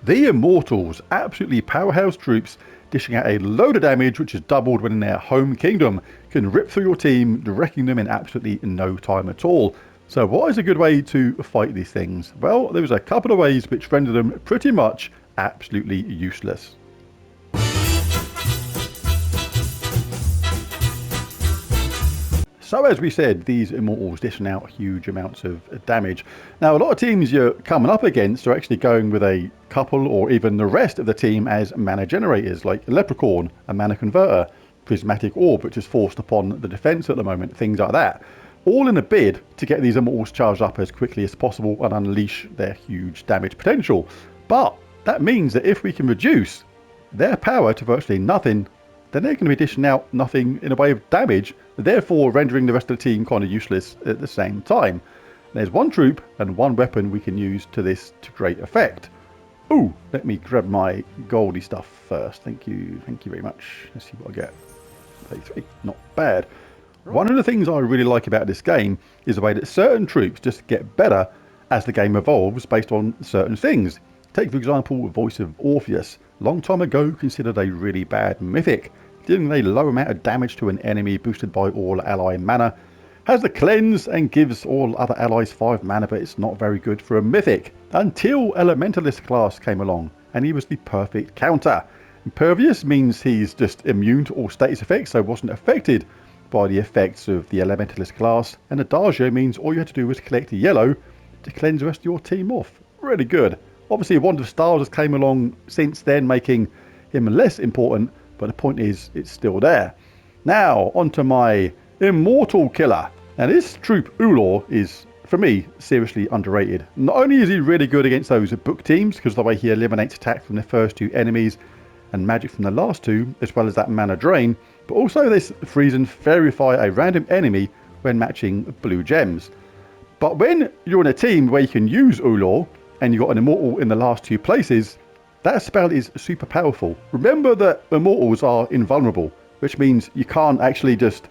The Immortals, absolutely powerhouse troops, dishing out a load of damage which is doubled when in their home kingdom, can rip through your team, wrecking them in absolutely no time at all. So what is a good way to fight these things? Well, there's a couple of ways which render them pretty much absolutely useless. So as we said, these Immortals dishing out huge amounts of damage. Now a lot of teams you're coming up against are actually going with a couple or even the rest of the team as mana generators, like Leprechaun, a mana converter, Prismatic Orb, which is forced upon the defense at the moment, things like that. All in a bid to get these Immortals charged up as quickly as possible and unleash their huge damage potential. But that means that if we can reduce their power to virtually nothing, then they're going to be dishing out nothing in a way of damage, therefore rendering the rest of the team kind of useless at the same time. There's one troop and one weapon we can use to this to great effect. Ooh, let me grab my goldy stuff first. Thank you very much. Let's see what I get. 33, not bad. One of the things I really like about this game is the way that certain troops just get better as the game evolves based on certain things. Take for example Voice of Orpheus, long time ago considered a really bad mythic, dealing a low amount of damage to an enemy boosted by all ally mana, has the cleanse and gives all other allies 5 mana, but it's not very good for a mythic, until Elementalist class came along and he was the perfect counter. Impervious means he's just immune to all status effects, so wasn't affected by the effects of the Elementalist class, and Adagio means all you had to do was collect a yellow to cleanse the rest of your team off. Really good. Obviously, Wand of Stars has came along since then, making him less important, but the point is, it's still there. Now, onto my Immortal killer. Now, this troop, Ulor, is, for me, seriously underrated. Not only is he really good against those book teams, because of the way he eliminates attack from the first 2 enemies, and magic from the last 2, as well as that mana drain, but also this freeze and verify a random enemy when matching blue gems. But when you're in a team where you can use Ulor, and you've got an Immortal in the last 2 places, that spell is super powerful. Remember that Immortals are invulnerable, which means you can't actually just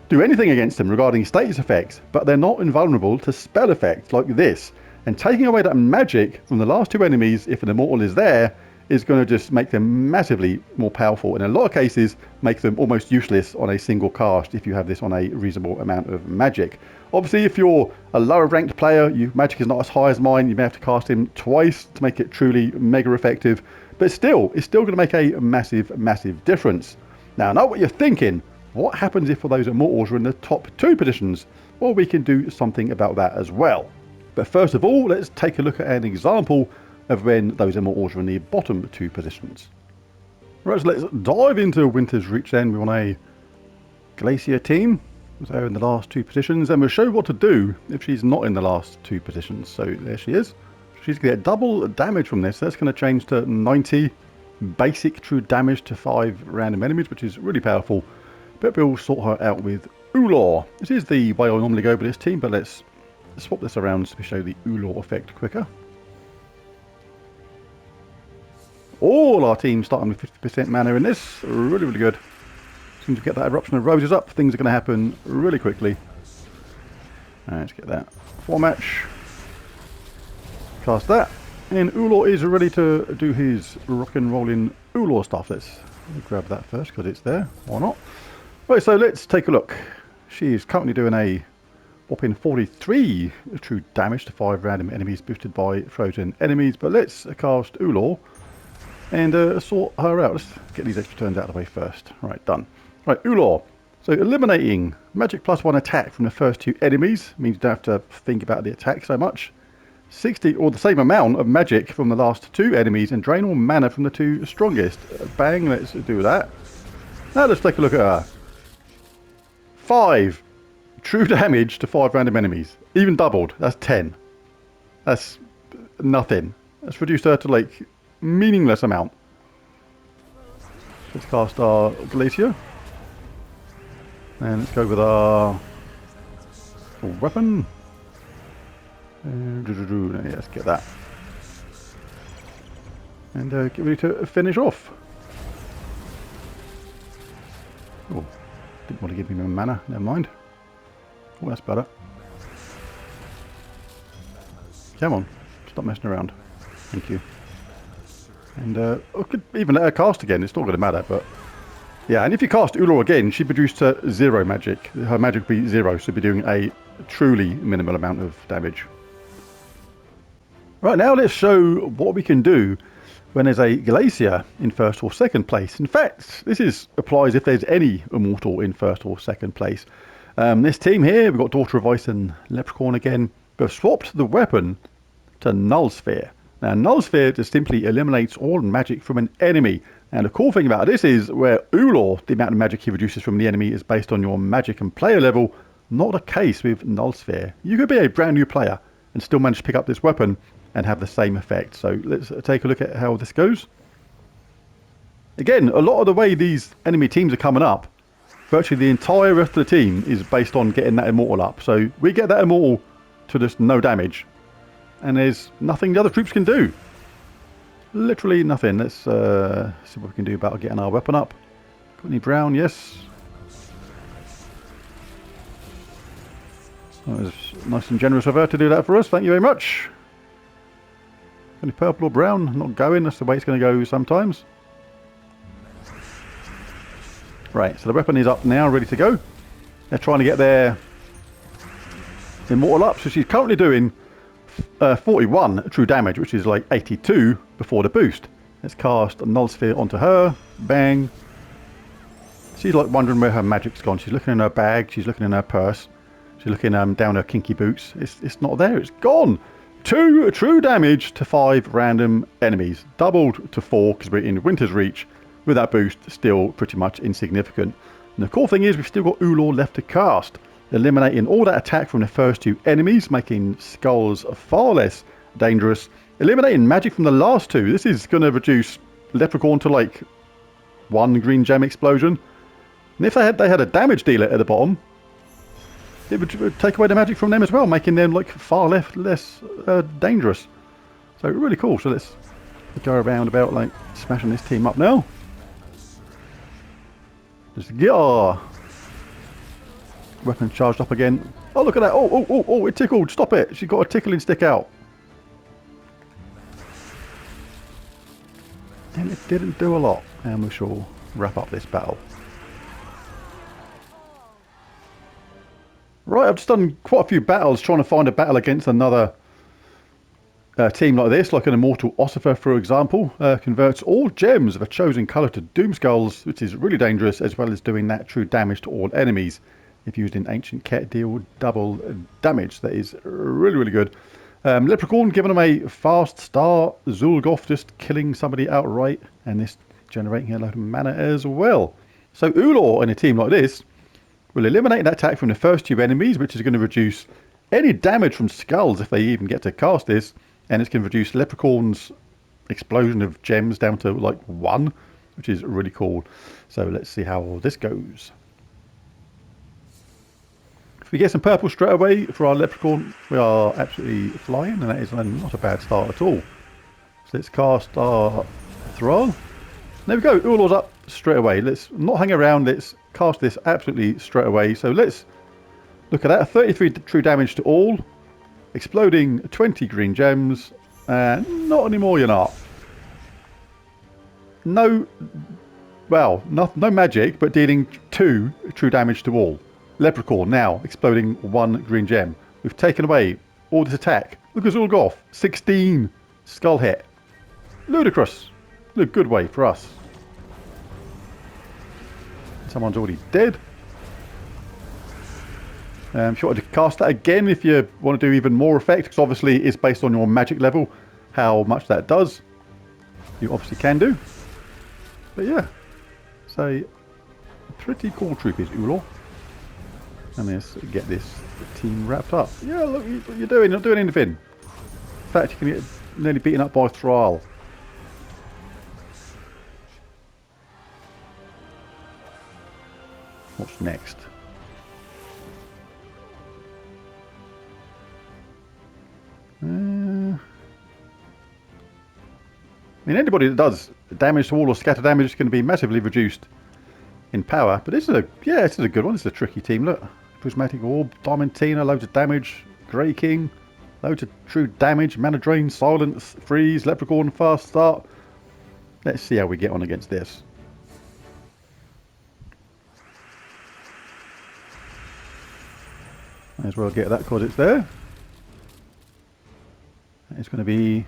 do anything against them regarding status effects, but they're not invulnerable to spell effects like this. And taking away that magic from the last 2 enemies, if an Immortal is there, is going to just make them massively more powerful. In a lot of cases, make them almost useless on a single cast if you have this on a reasonable amount of magic. Obviously, if you're a lower ranked player, your magic is not as high as mine, you may have to cast him twice to make it truly mega effective. But still, it's still going to make a massive difference. Now, I know what you're thinking. What happens if those Immortals are in the top 2 positions? Well, we can do something about that as well. But first of all, let's take a look at an example of when those Immortals are in the bottom 2 positions. Right, so let's dive into Winter's Reach then. We want a Glacier team. So in the last 2 positions, and we'll show what to do if she's not in the last 2 positions. So there she is. She's going to get double damage from this. That's going to change to 90 basic true damage to 5 random enemies, which is really powerful. But we'll sort her out with Ulor. This is the way I normally go with this team, but let's swap this around so we show the Ulor effect quicker. All our teams starting with 50% mana in this. Really good. As soon as we get that Eruption of Roses up, things are going to happen really quickly. Let's get that 4 match. Cast that. And Ulor is ready to do his rock and rolling Ulor stuff. Let's grab that first because it's there. Why not? Right, so let's take a look. She's currently doing a whopping 43 true damage to 5 random enemies boosted by frozen enemies. But let's cast Ulor and sort her out. Let's get these extra turns out of the way first. Right, done. Right, Ulor. So eliminating magic +1 attack from the first 2 enemies means you don't have to think about the attack so much. 60 or the same amount of magic from the last 2 enemies and drain all mana from the 2 strongest. Bang, let's do that. Now let's take a look at her. 5 true damage to 5 random enemies. Even doubled. That's 10. That's nothing. Let's reduce her to like meaningless amount. Let's cast our Glacier. And let's go with our weapon. Yeah, let's get that. And get ready to finish off. Oh, didn't want to give me my mana. Never mind. Oh, that's better. Come on. Stop messing around. Thank you. And I could even let her cast again, it's not going to matter, but... Yeah, and if you cast Ulor again, she produced 0 magic. Her magic would be 0, so she'd be doing a truly minimal amount of damage. Right, now let's show what we can do when there's a Glacier in first or second place. In fact, this applies if there's any Immortal in first or second place. This team here, we've got Daughter of Ice and Leprechaun again. We've swapped the weapon to Null Sphere. Now, Null Sphere just simply eliminates all magic from an enemy. And the cool thing about this is where Ulor, the amount of magic he reduces from the enemy is based on your magic and player level, not the case with Null Sphere. You could be a brand new player and still manage to pick up this weapon and have the same effect. So let's take a look at how this goes. Again, a lot of the way these enemy teams are coming up, virtually the entire rest of the team is based on getting that Immortal up. So we get that Immortal to just no damage, and there's nothing the other troops can do. Literally nothing. Let's see what we can do about getting our weapon up. Got any brown? Yes. That was nice and generous of her to do that for us. Thank you very much. Any purple or brown? Not going. That's the way it's going to go sometimes. Right, so the weapon is up now, ready to go. They're trying to get their Immortal up. So she's currently doing 41 true damage, which is like 82 before the boost. Let's cast a Null Sphere onto her. Bang. She's like wondering where her magic's gone. She's looking in her bag. She's looking in her purse. She's looking down her kinky boots. It's not there. It's gone. 2 true damage to 5 random enemies. Doubled to 4 because we're in Winter's Reach. With that boost, still pretty much insignificant. And the cool thing is we've still got Ulor left to cast, eliminating all that attack from the first 2 enemies, making skulls far less dangerous. Eliminating magic from the last 2. This is going to reduce Leprechaun to like 1 green gem explosion. And if they had a damage dealer at the bottom, it would take away the magic from them as well, making them like far less dangerous. So really cool. So let's go around about like smashing this team up now. Just get our weapon charged up again. Oh, look at that. Oh, it tickled. Stop it. She's got a tickling stick out. And it didn't do a lot. And we shall wrap up this battle. Right, I've just done quite a few battles trying to find a battle against another team like this, like an Immortal Ossifer, for example. Converts all gems of a chosen colour to Doom Skulls, which is really dangerous, as well as doing that true damage to all enemies. If used in Ancient Ket, deal double damage. That is really, really good. Leprechaun giving them a fast start. Zulgoth just killing somebody outright, and this generating a load of mana as well. So Ulor in a team like this will eliminate that attack from the first 2 enemies, which is going to reduce any damage from skulls if they even get to cast this. And it's going to reduce Leprechaun's explosion of gems down to like 1, which is really cool. So let's see how this goes. If we get some purple straight away for our Leprechaun, we are absolutely flying, and that is not a bad start at all. So let's cast our Thrall. There we go, Ulor's up straight away. Let's not hang around, let's cast this absolutely straight away. So let's look at that, 33 true damage to all. Exploding 20 green gems, and not anymore, you're not. No magic, but dealing 2 true damage to all. Leprechaun now exploding 1 green gem. We've taken away all this attack. Look at Zulgoth, 16 skull hit. Ludicrous. A good way for us. Someone's already dead. If you want to cast that again, if you want to do even more effect, because obviously it's based on your magic level, how much that does, you obviously can do. But yeah, so pretty cool troop is Ulor. And let's get this team wrapped up. Yeah, look what you're doing, not doing anything. In fact, you can get nearly beaten up by Thrall. What's next? I mean, anybody that does damage to all or scatter damage is going to be massively reduced in power. But this is a good one. This is a tricky team. Look, Prismatic Orb, Diamantina, loads of damage, Grey King, loads of true damage, Mana Drain, Silence, Freeze, Leprechaun, Fast Start. Let's see how we get on against this. Might as well get that because it's there. It's going to be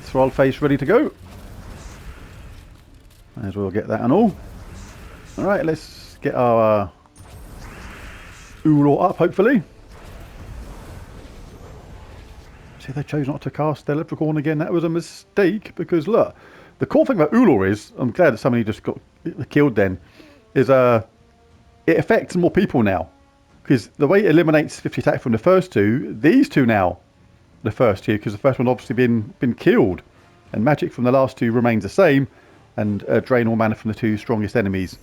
Thrall face ready to go. Might as well get that and all. Alright, let's get our Ural up, hopefully. See, they chose not to cast their Leprechaun again. That was a mistake, because look, the cool thing about Ural is, I'm glad that somebody just got killed then, is it affects more people now. Because the way it eliminates 50 attack from the first two, these two now, the first two, because the first one obviously been killed. And magic from the last two remains the same, and drain all mana from the two strongest enemies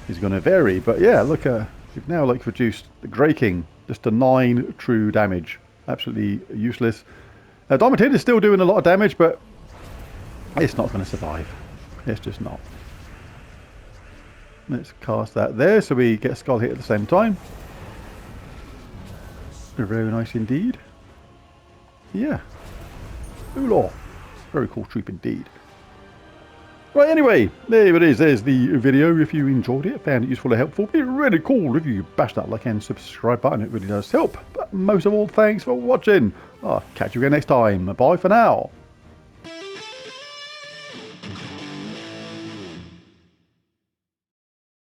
is going to vary. But yeah, look, we've now like reduced the Grey King just to 9 true damage. Absolutely useless. Diamond Hit is still doing a lot of damage, but it's not going to survive. It's just not. Let's cast that there so we get Skull Hit at the same time. Very nice indeed. Yeah. Ulor. Very cool troop indeed. Right, anyway, there it is. There's the video. If you enjoyed it, found it useful or helpful, it'd be really cool if you bash that like and subscribe button. It really does help. But most of all, thanks for watching. I'll catch you again next time. Bye for now.